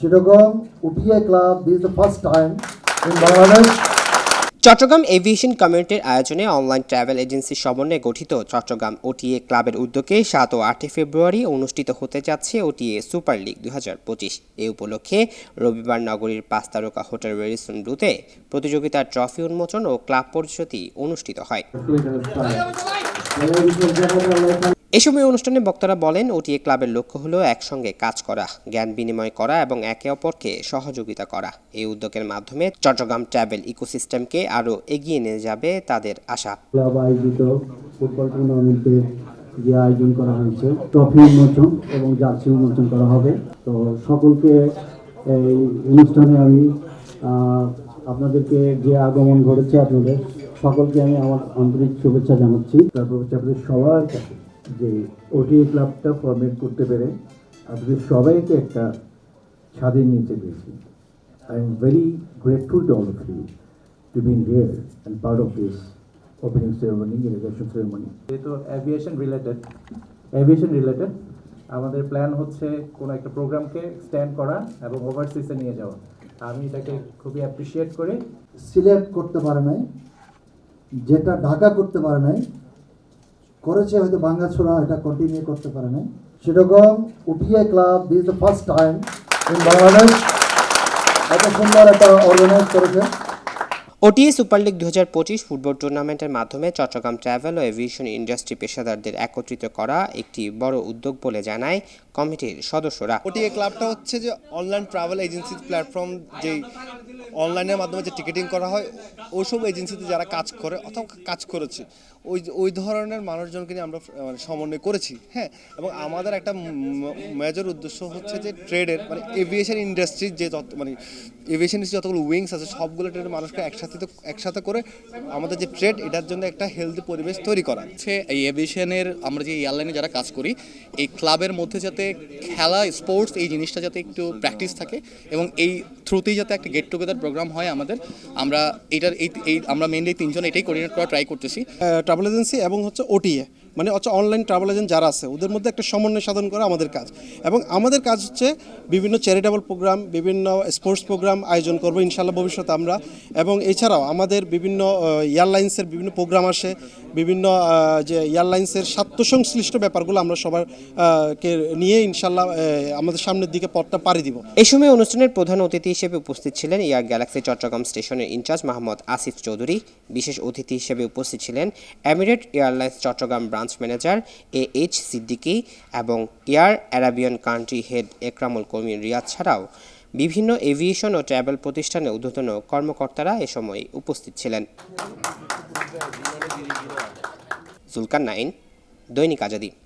Chittagong OTA Club, this is the first time in Bangladesh. Chittagong aviation কমিউনিটির আয়োজনে online travel agency সমন্বয়ে গঠিত Chittagong OTA ক্লাবের উদ্যোগে 7 ও 8 ফেব্রুয়ারি অনুষ্ঠিত হতে যাচ্ছে ওটিএ সুপার লিগ 2025। এই উপলক্ষে রবিবার নগরীর 5 তারকা হোটেল রেডিসন ব্লুতে প্রতিযোগিতার ট্রফি উন্মোচন ও ক্লাব পরিচিতি অনুষ্ঠিত হয়। এ সময় অনুষ্ঠানে বক্তারা বলেন, ওটিএ ক্লাবের লক্ষ্য হলো একসঙ্গে কাজ করা, জ্ঞান বিনিময় করা এবং একে অপরকে সহযোগিতা করা। এই উদ্যোগের মাধ্যমে চট্টগ্রাম ট্রাভেল ইকোসিস্টেমকে আরও এগিয়ে নিয়ে যাবে তাদের আশা। ক্লাব আয়োজিত ফুটবল টুর্নামেন্টে যে আয়োজন করা হয়েছে, ট্রফি উন্মোচন এবং জার্সি উন্মোচন করা হবে। তো সকলকে এই অনুষ্ঠানে আমি আপনাদেরকে যে আগমন ঘটেছে, আপনাদের সকলকে আমি আমার আন্তরিক শুভেচ্ছা জানাচ্ছি। তারপর হচ্ছে আপনাদের সবার কাছে যে ওটিএ ক্লাবটা ফরমেট করতে পেরে আপনাদের সবাইকে একটা স্বাধীন নিতে পেরেছি। I am very grateful to all of you to be here and part of this opening ceremony, inauguration ceremony. যেহেতু এভিয়েশন রিলেটেড আমাদের প্ল্যান হচ্ছে কোনো একটা প্রোগ্রামকে এক্সটেন্ড করা এবং ওভারসিজে নিয়ে যাওয়া। আমি এটাকে খুবই অ্যাপ্রিসিয়েট করি। সিলেক্ট করতে পারে নাই, যেটা ঢাকা করতে পারে নাই, করেছে হয়তো ভাঙ্গাছোড়া, এটা কন্টিনিউ করতে পারে নাই। Chittagong OTA club, this is the first time in Bangladesh এত সুন্দর একটা অর্গানাইজ করেছে। ওটিএ সুপার লিগ 2025 ফুটবল টুর্নামেন্টের মাধ্যমে চট্টগ্রাম ট্রাভেল ও এভিয়েশন ইন্ডাস্ট্রি পেশাদারদের একত্রিত করা একটি বড় উদ্যোগ বলে জানায় কমিটির সদস্যরা। ওটিএ ক্লাবটা হচ্ছে যে অনলাইন ট্রাভেল এজেন্সি প্ল্যাটফর্ম, যেই অনলাইনের মাধ্যমে যে টিকিটিং করা হয়, ওইসব এজেন্সিতে যারা কাজ করে অথবা কাজ করেছে ওই ধরনের মানুষজনকে নিয়ে আমরা সমন্বয় করেছি। হ্যাঁ, এবং আমাদের একটা মেজর উদ্দেশ্য হচ্ছে যে ট্রেডের এভিয়েশন ইন্ডাস্ট্রির যে এভিয়েশন ইন্ডাস্ট্রি যতগুলো উইংস আছে সবগুলো ট্রেডের মানুষকে একসাথে করে আমাদের যে ট্রেড, এটার জন্য একটা হেলদি পরিবেশ তৈরি করা হচ্ছে। এই এভিয়েশনের আমরা যে এয়ারলাইনে যারা কাজ করি, এই ক্লাবের মধ্যে যাতে খেলা, স্পোর্টস, এই জিনিসটা যাতে একটু প্র্যাকটিস থাকে এবং এই থ্রুতেই যাতে একটা গেট টুগেদার প্রোগ্রাম হয় আমাদের। আমরা মেনলি 3 জন এটাই কোঅর্ডিনেট করা ট্রাই করতেছি। ট্রাভেল এজেন্সি এবং হচ্ছে ওটিএ অনলাইন ট্রাভেল এজেন্ট যারা আছে ওদের মধ্যে একটা সমন্বয় সাধন করা আমাদের কাজ। এবং আমাদের কাজ হচ্ছে বিভিন্ন চ্যারিটেবল প্রোগ্রাম, বিভিন্ন স্পোর্টস প্রোগ্রাম আয়োজন করবো ইনশাআল্লাহ ভবিষ্যতে আমরা। এবং এছাড়াও আমাদের বিভিন্ন এয়ারলাইন্সের বিভিন্ন প্রোগ্রাম আসে, বিভিন্ন যে এয়ারলাইন্সের স্বার্থ সংশ্লিষ্ট ব্যাপারগুলো আমরা সবার কে নিয়ে ইনশাআল্লাহ আমাদের সামনের দিকে পথটা পাড়ি দিব। এই সময় অনুষ্ঠানের প্রধান অতিথি হিসেবে উপস্থিত ছিলেন এয়ার গ্যালাক্সি চট্টগ্রাম স্টেশনের ইনচার্জ মোহাম্মদ আসিফ চৌধুরী। বিশেষ অতিথি হিসেবে উপস্থিত ছিলেন Emirate airlines Chittagong branch manager AH Siddiqui এবং Air Arabian country head Ekramul Karim Riyad ছাড়াও বিভিন্ন এভিয়েশন ও ট্রাভেল প্রতিষ্ঠানের ঊর্ধ্বতন কর্মকর্তারা এ সময় উপস্থিত ছিলেন। জুলকার নাইন, দৈনিক আজাদী।